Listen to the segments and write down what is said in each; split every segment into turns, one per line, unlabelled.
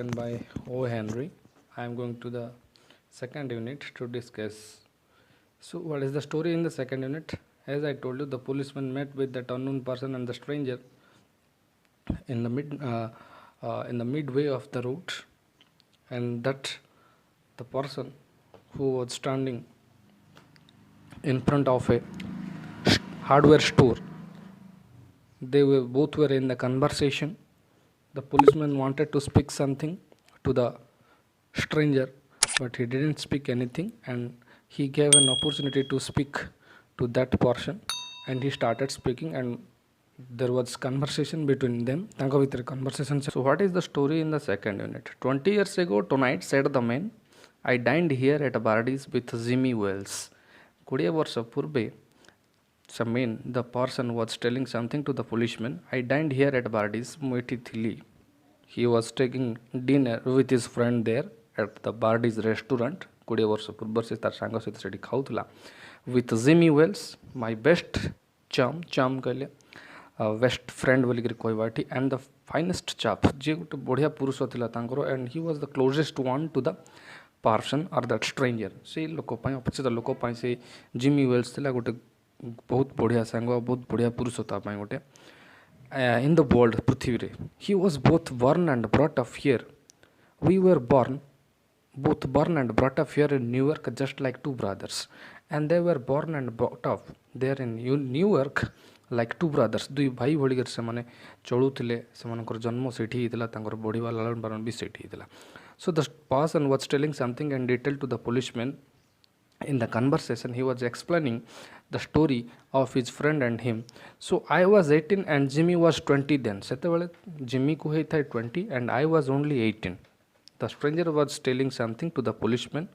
written by O. Henry. I am going to the second unit to discuss. So, what is the story in the second unit? As I told you, the policeman met with that unknown person and the stranger in the midway of the road, and that the person who was standing in front of a hardware store. They were both were in the conversation. The policeman wanted to speak something to the stranger, but he didn't speak anything, and he gave an opportunity to speak to that person, and he started speaking, and there was conversation between them. Conversation. So, what is the story in the second unit? 20 years ago tonight, said the man, I dined here at Bardi's with Jimmy Wells. 20 ବର୍ଷ ପୂର୍ବେ the person was telling something to the policeman. I dined here at Bardi's. ମୁଁ ଏଠି ଥିଲି. He was taking dinner with his friend there at the Bardi's restaurant. 20 ବର୍ଷ ପୂର୍ବରୁ ସେ ତାର ସାଙ୍ଗ ସହିତ ସେଠି ଖାଉଥିଲା. With Jimmy Wells, my best chum କହିଲେ ବେଷ୍ଟ ଫ୍ରେଣ୍ଡ ବୋଲିକିରି କହିବା ଏଠି, and the finest chap, ଯିଏ ଗୋଟେ ବଢ଼ିଆ ପୁରୁଷ ଥିଲା ତାଙ୍କର, and he was the closest one to the person or that stranger. ସେଇ ଲୋକ ପାଇଁ, ଅପରିଚିତ ଲୋକ ପାଇଁ ସେ ଜିମି ୱେଲ୍ସ ଥିଲା ଗୋଟେ ବହୁତ ବଢ଼ିଆ ସାଙ୍ଗ, ବହୁତ ବଢ଼ିଆ ପୁରୁଷ ତା ପାଇଁ ଗୋଟେ in the world, ପୃଥିବୀରେ. He was both born and brought up here. We were both born and brought up here in New York, just like two brothers, and they were born and brought up there in New York like two brothers. ଦୁଇ ଭାଇ ଭଳିକରି ସେମାନେ ଚଳୁଥିଲେ, ସେମାନଙ୍କର ଜନ୍ମ ସେଇଠି ହେଇଥିଲା, ତାଙ୍କର ବଢ଼ିବା ଲାଳନ ପାଳନ ବି ସେଇଠି ହେଇଥିଲା. So the person was telling something in detail to the policeman. In the conversation, he was explaining the story of his friend and him. So I was 18 and Jimmy was 20 then. ସେତେବେଳେ ଜିମି କୁ ହେଇଥାଏ 20 and I was only 18. The stranger was telling something to the policeman.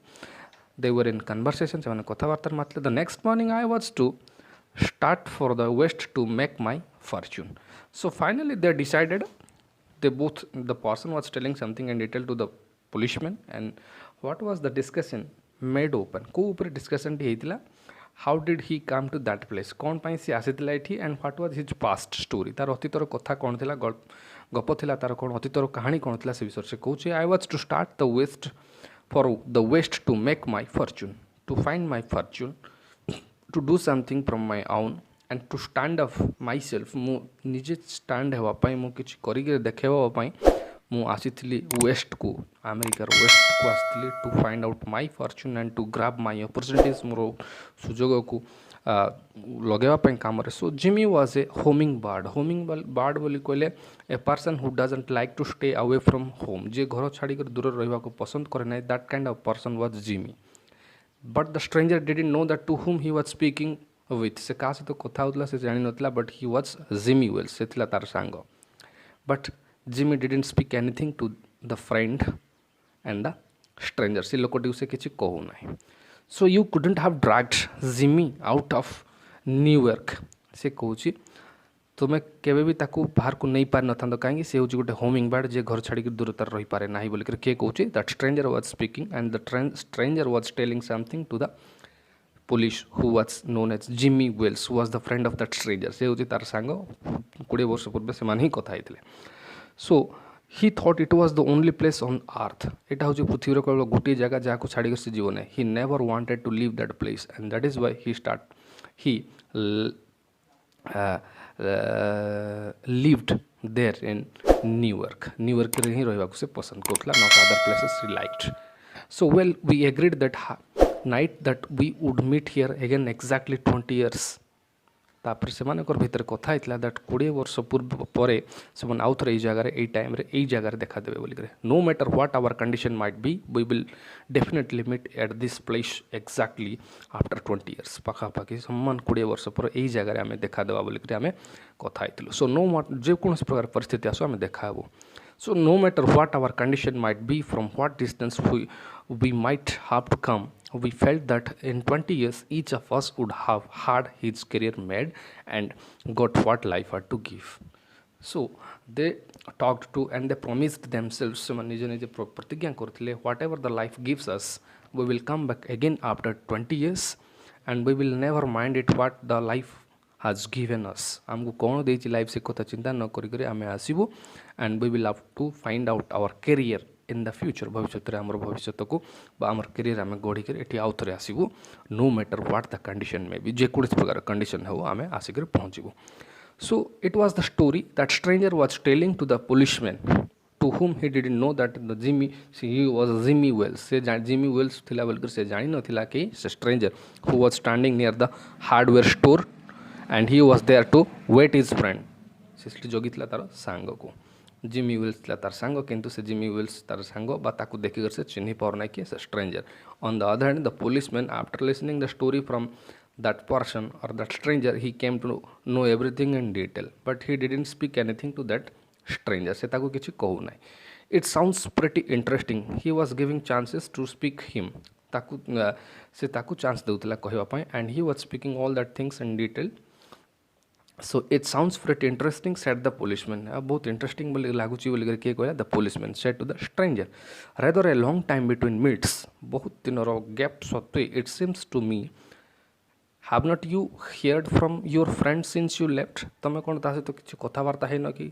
They were in conversation. ସେମାନେ କଥାବାର୍ତ୍ତା ମାତ୍ଲେ. The next morning I was to start for the west to make my fortune. So finally they decided. The person was telling something in detail to the policeman, and what was the discussion made open. को ऊपर discussion T ହେଇଥିଲା. How did he come to that place? कौन ପାଇଁ ସେ ଆସିଥିଲା ଏଠି, and what was his past story. ତାର ଅତୀତର କଥା କ'ଣ ଥିଲା, ଗପ ଥିଲା ତାର କ'ଣ, ଅତୀତର କାହାଣୀ କ'ଣ ଥିଲା ସେ ବିଷୟରେ ସେ କହୁଛି. I was to start for the west to make my fortune, to find my fortune, to do something from my own, and to stand up myself. ମୁଁ ନିଜେ ଷ୍ଟାଣ୍ଡ ହେବା ପାଇଁ, ମୁଁ କିଛି କରିକି ଦେଖେଇବା ପାଇଁ ମୁଁ ଆସିଥିଲି ୱେଷ୍ଟକୁ, ଆମେରିକାର ୱେଷ୍ଟକୁ ଆସିଥିଲି to find out my fortune and to grab my opportunities, ମୋର ସୁଯୋଗକୁ ଲଗାଇବା ପାଇଁ କାମରେ. ସୋ ଜିମି ୱାଜ୍ ଏ ହୋମିଂ ବାର୍ଡ଼ ବୋଲି କହିଲେ a person who doesn't like to stay away from home, ଯିଏ ଘର ଛାଡ଼ିକରି ଦୂରରେ ରହିବାକୁ ପସନ୍ଦ କରେ ନାହିଁ. That kind of person was Jimmy. But the stranger didn't know that to whom he was speaking with. ସେ କାହା ସହିତ କଥା ହେଉଥିଲା ସେ ଜାଣିନଥିଲା, but he was Jimmy Wells, ସେ ଥିଲା ତାର ସାଙ୍ଗ. But Jimmy didn't speak anything to the friend and the stranger. ସେ ଲୋକଟିକୁ ସେ କିଛି କହୁନାହିଁ. ସୋ ୟୁ କୁଡଣ୍ଟ ହାଭ୍ ଡ୍ରାଗ୍ଡ ଜିମି ଆଉଟ୍ ଅଫ୍ ନ୍ୟୁୟର୍କ. ସେ କହୁଛି ତୁମେ କେବେ ବି ତାକୁ ବାହାରକୁ ନେଇପାରିନଥାନ୍ତ, କାହିଁକି ସେ ହେଉଛି ଗୋଟେ ହୋମିଂ ବାର୍ଡ଼, ଯିଏ ଘର ଛାଡ଼ିକି ଦୂରତାରେ ରହିପାରେ ନାହିଁ ବୋଲିକରି କିଏ କହୁଛି. That stranger was speaking and the stranger was telling something to the police who was known as Jimmy Wells, who was the friend of that stranger. ସେ ହେଉଛି ତାର ସାଙ୍ଗ, 20 ବର୍ଷ ପୂର୍ବେ ସେମାନେ ହିଁ କଥା ହେଇଥିଲେ. So he thought it was the only place on earth. ଏଇଟା ହେଉଛି ପୃଥିବୀର କେବଳ ଗୋଟିଏ ଜାଗା ଯାହାକୁ ଛାଡ଼ିକରି ସେ ଯିବ ନାହିଁ. He never wanted to leave that place, and that is why he lived there in New York. ନ୍ୟୁୟର୍କରେ ହିଁ ରହିବାକୁ ସେ ପସନ୍ଦ କରୁଥିଲା, not other places he liked. So well, we agreed that night that we would meet here again exactly 20 years. ତାପରେ ସେମାନଙ୍କର ଭିତରେ କଥା ହେଇଥିଲା ଦ୍ୟାଟ୍ 20 ବର୍ଷ ପରେ ସେମାନେ ଆଉ ଥରେ ଏଇ ଜାଗାରେ, ଏଇ ଟାଇମ୍ରେ, ଏଇ ଜାଗାରେ ଦେଖାଦେବେ ବୋଲିକରି. No matter what our condition might be, we will definitely meet at this place exactly after 20 years. ପାଖାପାଖି ସମାନ 20 ବର୍ଷ ପରେ ଏଇ ଜାଗାରେ ଆମେ ଦେଖାଦେବା ବୋଲିକରି ଆମେ କଥା ହେଇଥିଲୁ. ସୋ ଯେକୌଣସି ପ୍ରକାର ପରିସ୍ଥିତି ଆସୁ ଆମେ ଦେଖା ହେବୁ. So no matter what our condition might be, from what distance we might have to come, we felt that in 20 years each of us would have had his career made and got what life had to give. So they talked to and they promised themselves, ପ୍ରତିଜ୍ଞା କରୁଥିଲେ, whatever the life gives us, we will come back again after 20 years and we will never mind it what the life has given us. ଆମକୁ କ'ଣ ଦେଇଛି life ସେ କଥା ଚିନ୍ତା ନ କରିକରି ଆମେ ଆସିବୁ, and we will have to find out our career in the future भविष्य आम भविष्य को आम कैरियर आम गढ़ी ये आउ थे आसबू no matter what the condition में भी जेको प्रकार कंडीशन हो आम आसिक पहुँचू. So it was the story that stranger was telling to the policeman to whom he didn't know that the he was Jimmy Wells. से Jimmy Wells थिला बोलकर से जानी न थिला कि stranger who was standing near the hardware store and he was there to wait his friend. से जोगितला तार सांग को जिमी विल्स थिला तार सांग किंतु से जिमी विल्स तार सांग बा ताकू देखिकर से चिन्ही पार ना कि से stranger. On the other hand, the policeman after listening the story from that person or that stranger he came to know everything in detail but he didn't speak anything to that stranger से ताको किछि कहू नाही. It sounds pretty interesting. He was giving chances to speak him ताकू से ताकू chance देउतला कहबा पय and he was speaking all that things in detail. So it sounds pretty interesting said the policeman. बहुत interesting बोली लागुची बोली कर के कहला the policeman said to the stranger. Rather a long time between meets बहुत दिनर gap सत्वे it seems to me. Have not you heard from your friend since you left? तमें कौन तासे तो किसी कथावार्ता है ना कि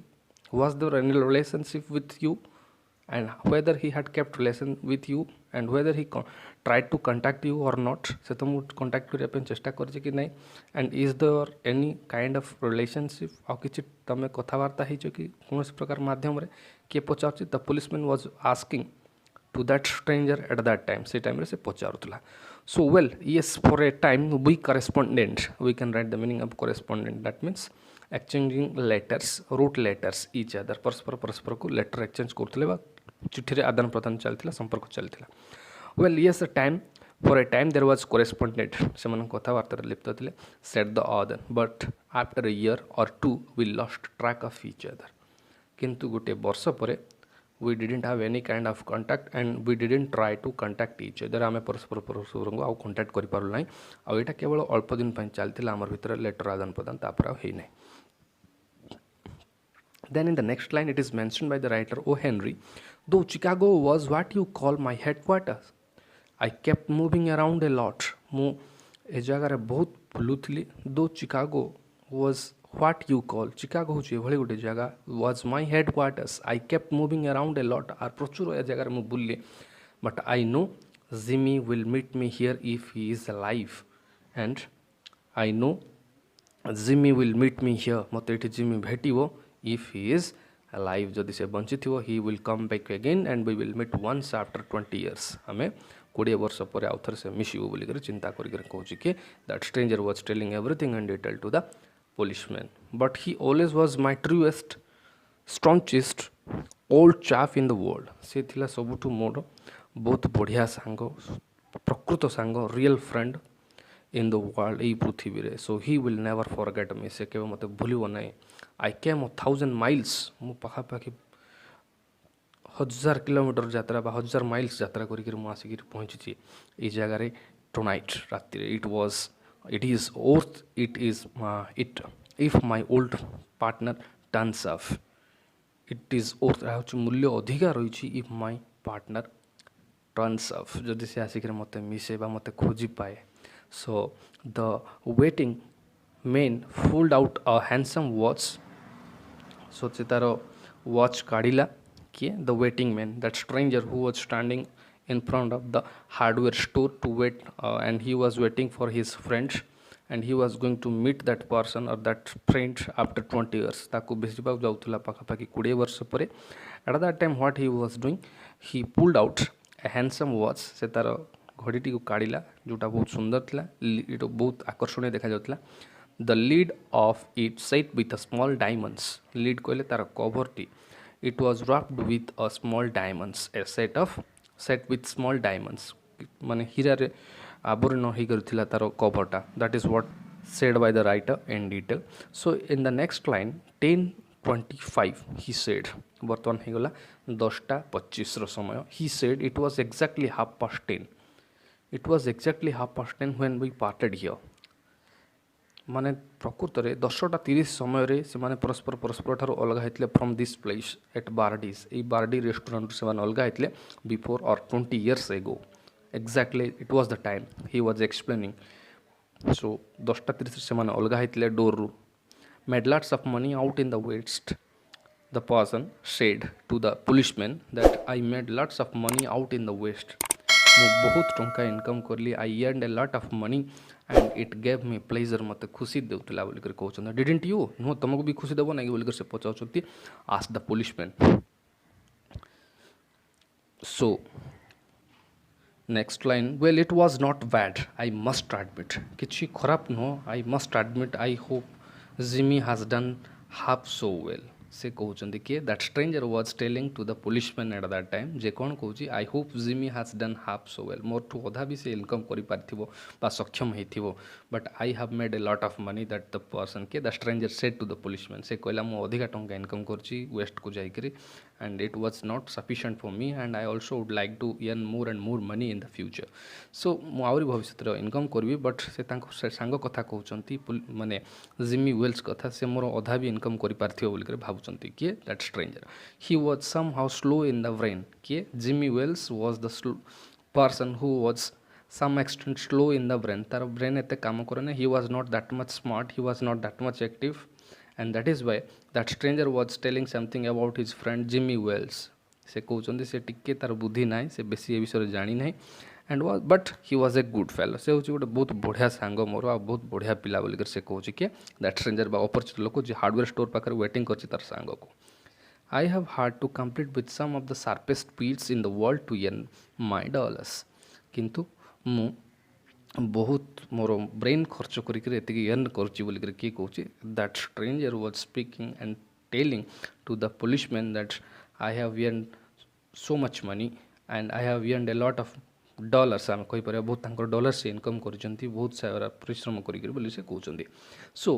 was there any relationship with you and whether he had kept relation with you and whether he tried to contact you or not से तुम contact करने पे चेष्टा कर कि नहीं and is there any kind of relationship और किसी तमें कथावार्ता है जो कि कौन से प्रकार माध्यम रे के पचार the policeman was asking to that stranger at that time से टाइम रे से पचारुतला. So well, yes, for a time we correspondent. We can write the meaning of correspondent. That means exchanging letters, wrote letters each other. परस्पर को letter exchange करते बा चिट्ठी रे आदान प्रदान चलथिला संपर्क चलथिला. Well, yes, for a time there was correspondent. से मन कथा वार्ता लिप्त थिले. Said the other, but after a year or two we lost track of each other. किंतु गोटे वर्ष परे we didn't have any kind of contact and we didn't try to contact each other. आमे परस्पर को आउ contact करि पारु नै. आ एटा केवल अल्प दिन पय चलथिला हमर भितर लेटर आदान प्रदान तापर हेइ नै. Then in the next line it is mentioned by the writer O. Henry, though Chicago was what you call my headquarters, I kept moving around a lot. मु ए जगह रे बहुत बुलुथली. Though Chicago was what you call Chicago होची भली गोटे जगह was my headquarters. I kept moving around a lot. आर प्रचुर ए जगह रे मु बुल्ली. But I know Jimmy will meet me here if he is alive. And I know Jimmy will meet me here. मते एठी Jimmy भेटिबो if he is alive. जदि से बंचिथिबो he will come back again and we will meet once after 20 years. हमें 20 वर्ष पर आउथर से मिसिबो बोली कर चिंता करि कर कहूची कि that stranger was telling everything in detail to the policeman. But he always was my truest, staunchest old chap in the world. से थिला सबुठु मोर बहुत बढ़िया सांग प्रकृत सांग real friend in the world ए पृथ्वी रे. So he will never forget me. से केबे मते भूलिबो नै. आई केम 1000 माइल्स मु पाखा पाखी 1000 किलोमीटर यात्रा बा 1000 माइल्स यात्रा करिक मु आसिक पहुंची ए जगह रे टुनाइट राति रे. it is worth it if my old partner turns off. It is worth Rauch मूल्य अधिका रही if my partner turns off. जदि से आसिक मते मिसे बा मते खोजी पाए. So the waiting man pulled out a handsome watch. So से तार watch काढिला किए the waiting man, that stranger who was standing in front of the hardware store to wait and he was waiting for his friends and he was going to meet that person or that friend after 20 years. ताकू भेजिबा जाउथला पाखा पाखी 20 वर्ष परे. At that time what he was doing, he pulled out a handsome watch. से तार घड़ीटी को काढिला जोटा बहुत सुंदर थिला, इटो बहुत आकर्षणीय देखा जाउथला. The lid of it set with a small diamonds. Lid कहले तार cover T. It was wrapped with a small diamonds. A set with small diamonds. माने हीरा रे आवरण हो करथिला तार कवरटा. That is what said by the writer in detail. So in the next line 10:25 he said, बर्तमान हे गला 10:25 रो समय. He said it was exactly 10:30. It was exactly 10:30 when we parted here. माने प्रकृत रे 10:30 समय रे से माने परस्पर ठारो अलग हेतले from this place at Bardi's. A Bardi restaurant से माने अलग हेतले बिफोर और 20 years ago. Exactly it was the time he was explaining. So 10:30 से माने अलग हेतले डोर रु. Made lots of money out in the west. The person said to the policeman that I made lots of money out in the west. ମୁଁ ବହୁତ ଟଙ୍କା income କଲି, I earned a lot of money and it gave me pleasure, ମୋତେ ଖୁସି ଦେଉଥିଲା ବୋଲିକରି କହୁଛନ୍ତି. Didn't you? ନୁହଁ, ତୁମକୁ ବି ଖୁସି ଦେବ ନାଇଁ ବୋଲିକରି ସେ ପଚାରୁଛନ୍ତି. Ask the policeman. So next line, well it was not bad, I must admit. କିଛି ଖରାପ ନୁହଁ, I must admit, I hope Jimmy has done half so well. ସେ କହୁଛନ୍ତି କି that stranger was telling to the policeman at that time ଯେ କ'ଣ କହୁଛି, I hope Jimmy has done half so well. ମୋରଠୁ ଅଧା ବି ସେ ଇନକମ୍ କରିପାରିଥିବ ବା ସକ୍ଷମ ହେଇଥିବ, but I have made a lot of money, that the person କି the stranger said to the policeman. ସେ କହିଲା ମୁଁ ଅଧିକା ଟଙ୍କା ଇନକମ୍ କରିଛି ୱେଷ୍ଟକୁ ଯାଇକରି, and it was not sufficient for me and I also would like to earn more and more money in the future. So ମୁଁ ଆହୁରି ଭବିଷ୍ୟତରେ ଇନକମ୍ କରିବି, ବଟ୍ ସେ ତାଙ୍କ ସାଙ୍ଗ କଥା କହୁଛନ୍ତି, ମାନେ ଜିମି ୱେଲ୍ସ କଥା, ସେ ମୋର ଅଧା ବି ଇନକମ୍ କରିପାରିଥିବ ବୋଲିକରି ଭାବୁଛନ୍ତି କିଏ, that stranger. He was somehow slow in the brain. କିଏ, Jimmy Wells was the person who was some extent slow in the brain. ତାର ବ୍ରେନ୍ ଏତେ କାମ କରେନି. he was not that much smart, he was not that much active, and that is why that stranger was telling something about his friend Jimmy Wells. ସେ କହୁଛନ୍ତି ସେ ଟିକେ ତାର ବୁଦ୍ଧି ନାହିଁ, ସେ ବେଶୀ ଏ ବିଷୟରେ ଜାଣି ନାହିଁ, and was but he was a good fellow. ସେ ହେଉଛି ଗୋଟେ ବହୁତ ବଢ଼ିଆ ସାଙ୍ଗ ମୋର, ଆଉ ବହୁତ ବଢ଼ିଆ ପିଲା ବୋଲିକରି ସେ କହୁଛି କି ଦ୍ୟାଟ୍ ଷ୍ଟ୍ରେଞ୍ଜର ବା ଅପରିଚିତ ଲୋକ ଯିଏ ହାର୍ଡ଼ୱେର୍ ଷ୍ଟୋର୍ ପାଖରେ ୱେଟିଂ କରିଛି ତାର ସାଙ୍ଗକୁ. I have had to compete with some of the sharpest beats in the world to earn my dollars. କିନ୍ତୁ ମୁଁ ବହୁତ ମୋର ବ୍ରେନ୍ ଖର୍ଚ୍ଚ କରିକି ଏତିକି earn କରୁଛି ବୋଲିକରି କିଏ କହୁଛି, that stranger was speaking and telling to the policeman that I have earned so much money and I have earned a lot of dollars. ଆମେ କହିପାରିବା ବହୁତ ତାଙ୍କର ଡଲାର ସେ ଇନକମ୍ କରିଛନ୍ତି, ବହୁତ ସାରା ପରିଶ୍ରମ କରିକିରି ବୋଲି ସେ କହୁଛନ୍ତି. So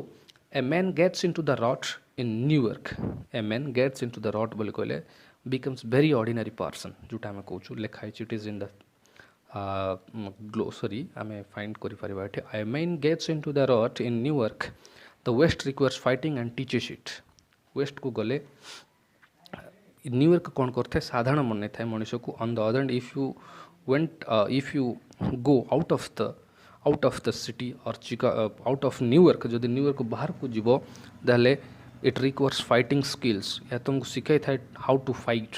a man gets into the rut in New York. A man gets into the rut ବୋଲି କହିଲେ becomes very ordinary person, ଯେଉଁଟା ଆମେ କହୁଛୁ ଲେଖା ହେଇଛି, it is in the glossary ଆମେ find କରିପାରିବା ଏଠି. A man gets into the rut in New York. The West requires fighting and teaches it. ୱେଷ୍ଟକୁ ଗଲେ ନ୍ୟୁୟର୍କ କ'ଣ କରିଥାଏ, ସାଧାରଣ ମନେ ଥାଏ ମଣିଷକୁ. On the other hand if you go out of the city or out of New York, ଯଦି New York ବାହାରକୁ ଯିବ ତାହେଲେ it requires fighting skills. ଏହା ତୁମକୁ ଶିଖାଇଥାଏ how to fight,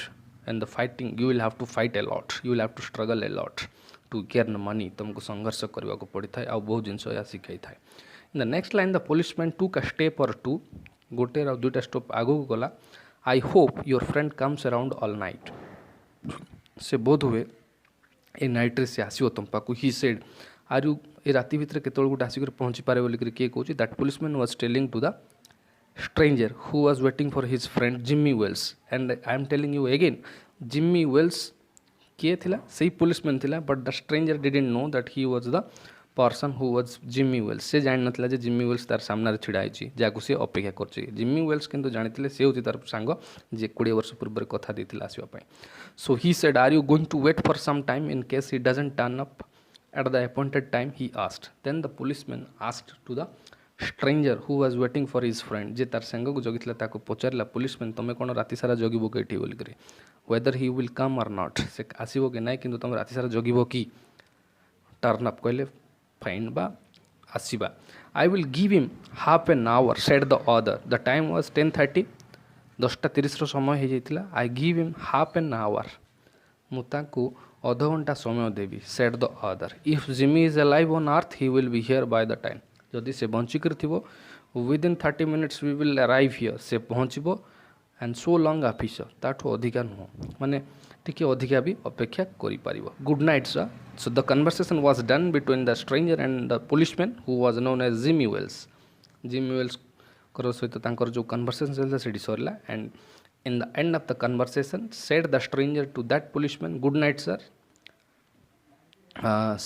and the fighting you will have to fight a lot, you will have to struggle a lot to earn money. ତୁମକୁ ସଂଘର୍ଷ କରିବାକୁ ପଡ଼ିଥାଏ, ଆଉ ବହୁତ ଜିନିଷ ଏହା ଶିଖାଇଥାଏ. In the next line, the policeman took a step or two. ଗୋଟେ ଆଉ ଦୁଇଟା ଷ୍ଟେପ୍ ଆଗକୁ ଗଲା. I hope your friend comes around all night. ସେ ବୋଧ ହୁଏ ଏ ନାଇଟ୍ରେ ସେ ଆସିବ ତୁମ ପାଖକୁ. ହି ସେଡ୍, ଆର୍ ୟୁ ଏ ରାତି ଭିତରେ କେତେବେଳେ ଗୋଟେ ଆସିକରି ପହଞ୍ଚିପାରେ ବୋଲିକରି କିଏ କହୁଛି, that policeman was telling to the stranger who was waiting for his friend Jimmy Wells. And I am telling you again, Jimmy Wells କିଏ ଥିଲା, ସେଇ ପୋଲିସମ୍ୟାନ୍ ଥିଲା, but the stranger didn't know that he was the person who was Jimmy Wells. ସେ ଜାଣିନଥିଲା ଯେ Jimmy Wales ତାର ସାମ୍ନାରେ ଛିଡ଼ା ହେଇଛି, ଯାହାକୁ ସେ ଅପେକ୍ଷା କରୁଛି. ଜିମି ୱେଲ୍ସ କିନ୍ତୁ ଜାଣିଥିଲେ ସେ ହେଉଛି ତାର ସାଙ୍ଗ, ଯିଏ 20 ବର୍ଷ ପୂର୍ବରେ କଥା ଦେଇଥିଲା ଆସିବା ପାଇଁ. So he said, are you going to wait for some time in case he doesn't turn up at the appointed time, he asked. Then the policeman asked to the stranger who was waiting for his friend. ଯେ ତାର ସାଙ୍ଗକୁ ଜଗିଥିଲା ତାକୁ ପଚାରିଲା ପୋଲିସମ୍ୟାନ୍, ତୁମେ କ'ଣ ରାତି ସାରା ଜଗିବ କି ଏଠି ବୋଲିକରି, whether he will come or not, ସେ ଆସିବ କି ନାହିଁ କିନ୍ତୁ ତୁମେ ରାତି ସାରା ଜଗିବ କି. ଟର୍ନ ଅପ୍ କହିଲେ ଫାଇନ୍ ବା ଆସିବା. I will give him half an hour, said the other. The time was 10:30. 10:30ର ସମୟ ହେଇଯାଇଥିଲା. I give him half an hour. ମୁଁ ତାଙ୍କୁ ଅଧଘଣ୍ଟା ସମୟ ଦେବି, said the other. If Jimmy is alive on earth, he will be here by the time. ଯଦି ସେ ବଞ୍ଚିକରି ଥିବ, within 30 minutes we will arrive here. ସେ ପହଞ୍ଚିବ, and so long officer, ତାଠୁ ଅଧିକା ନୁହଁ, ମାନେ ଟିକେ ଅଧିକା ବି ଅପେକ୍ଷା କରିପାରିବ. Good night sir. So the conversation was done between the stranger and the policeman who was known as Jimmy Wells. Jimmy Wells ଙ୍କର ସହିତ ତାଙ୍କର ଯେଉଁ କନଭରସେସନ୍ ଚାଲିଥିଲା ସେଠି ସରିଲା. and in the end of the conversation said the stranger to that policeman, good night sir.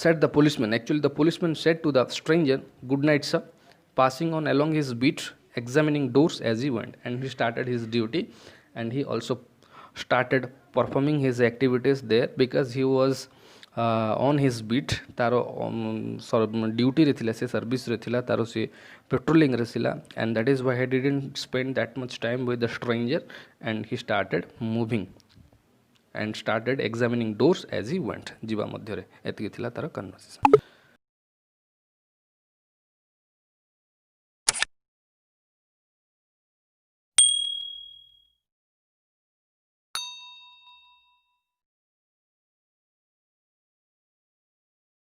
Said the policeman, actually the policeman said to the stranger, good night sir, passing on along his beat, examining doors as he went. And he started his duty, and he also started performing his activities there because he was on his beat. ତାର ଡ୍ୟୁଟିରେ ଥିଲା, ସେ ସର୍ଭିସରେ ଥିଲା, ତାର ସେ ପେଟ୍ରୋଲିଂରେ ଥିଲା. and that is why he didn't spend that much time with the stranger, and he started moving and started examining doors as he went. ଯିବା ମଧ୍ୟରେ ଏତିକି ଥିଲା ତାର କନଭରସେସନ୍.